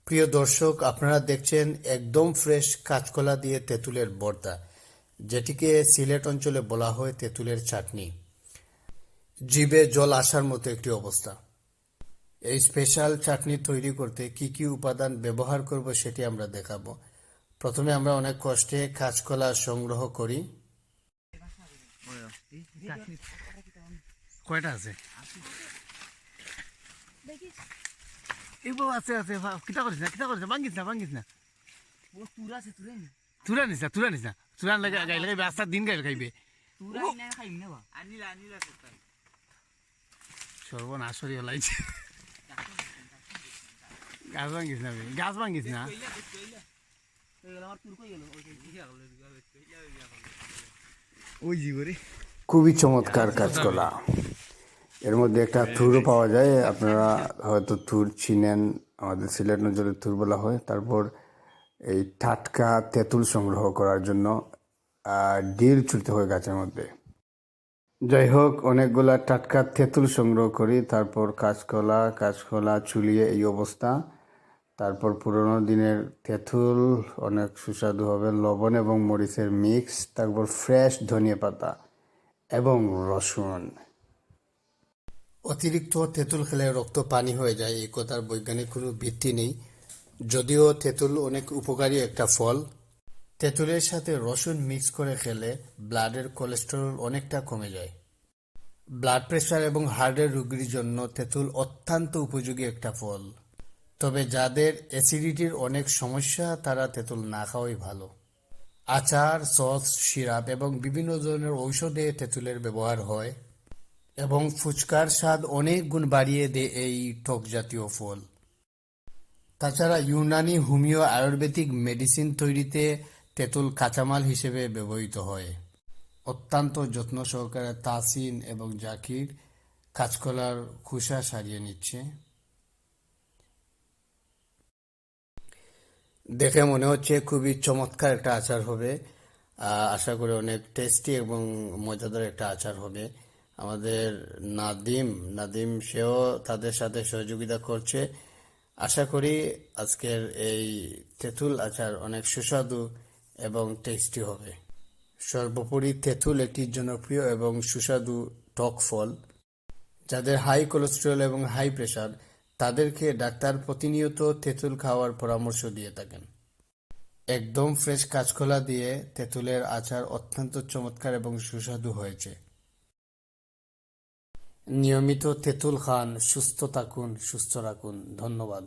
প্রিয় দর্শক, আপনারা দেখছেন একদম ফ্রেশ কাঁচকলা দিয়ে তেঁতুলের ভর্তা, যেটিকে সিলেট অঞ্চলে বলা হয় তেঁতুলের চাটনি। জিভে জল আসার মতো একটি অবস্থা। এই স্পেশাল চাটনি তৈরি করতে কি কি উপাদান ব্যবহার করব সেটি আমরা দেখাবো। প্রথমে আমরা অনেক কষ্টে কাঁচকলা সংগ্রহ করি। কয়টা আছে? আছে আছে কিতা করিস না ভাঙ্গিস না ও তুরা আছে তুরা নি তুরা নিস না তুরান লাগে গাই লাগাইবে, আস্তার দিন গাই খাইবে। তুরা না খাইম না বা আনিলা সত্তা সর্বনাশ হয়ে লাইছে। গাছ ভাঙ্গিস না আমার তুর কই গেল ওই জীবরে খুবই চমৎকার কাঁচকলা। এর মধ্যে একটা থুরও পাওয়া যায়, আপনারা হয়তো থুর চিনেন, আমাদের সিলেট অঞ্চলে থুর বলা হয়। তারপর এই টাটকা তেঁতুল সংগ্রহ করার জন্য ডিল ছুটতে হয় গাছের মধ্যে। যাই হোক, অনেকগুলা টাটকা তেঁতুল সংগ্রহ করি, তারপর কাঁচকলা চুলিয়ে এই অবস্থা। তারপর পুরোনো দিনের তেঁতুল, অনেক সুস্বাদু হবে, লবণ এবং মরিচের মিক্স, তারপর ফ্রেশ ধনিয়া পাতা এবং রসুন। অতিরিক্ত তেঁতুল খেলে রক্ত পানি হয়ে যায়, এই কথার বৈজ্ঞানিক কোনো ভিত্তি নেই। যদিও তেঁতুল অনেক উপকারী একটা ফল। তেঁতুলের সাথে রসুন মিক্স করে খেলে ব্লাডের কোলেস্টেরল অনেকটা কমে যায়। ব্লাড প্রেশার এবং হার্টের রোগীর জন্য তেঁতুল অত্যন্ত উপযোগী একটা ফল। তবে যাদের অ্যাসিডিটির অনেক সমস্যা, তারা তেঁতুল না খাওয়াই ভালো। আচার, সস, সিরাপ এবং বিভিন্ন ধরনের ঔষধে তেঁতুলের ব্যবহার হয় এবং ফুচকার স্বাদ অনেক গুণ বাড়িয়ে দেয় এই টক জাতীয় ফল। তাছাড়া ইউনানি, হোমিও, আয়ুর্বেদিক মেডিসিন তৈরিতে তেঁতুল কাঁচামাল হিসেবে ব্যবহৃত হয়। অত্যন্ত যত্ন সহকারে তাসিন এবং জাকির কাঁচকলার খোসা সারিয়ে নিচ্ছে। দেখে মনে হচ্ছে খুবই চমৎকার একটা আচার হবে। আশা করি অনেক টেস্টি এবং মজাদার একটা আচার হবে। আমাদের নাদিম সেও তাদের সাথে সহযোগিতা করছে। আশা করি আজকের এই তেঁতুল আচার অনেক সুস্বাদু এবং টেস্টি হবে। সর্বোপরি তেঁতুল একটি জনপ্রিয় এবং সুস্বাদু টক ফল। যাদের হাই কোলেস্টেরল এবং হাই প্রেশার, তাদেরকে ডাক্তার প্রতিনিয়ত তেঁতুল খাওয়ার পরামর্শ দিয়ে থাকেন। একদম ফ্রেশ কাঁচকলা দিয়ে তেঁতুলের আচার অত্যন্ত চমৎকার এবং সুস্বাদু হয়েছে। নিয়মিত তেঁতুল খান, সুস্থ থাকুন, সুস্থ রাখুন। ধন্যবাদ।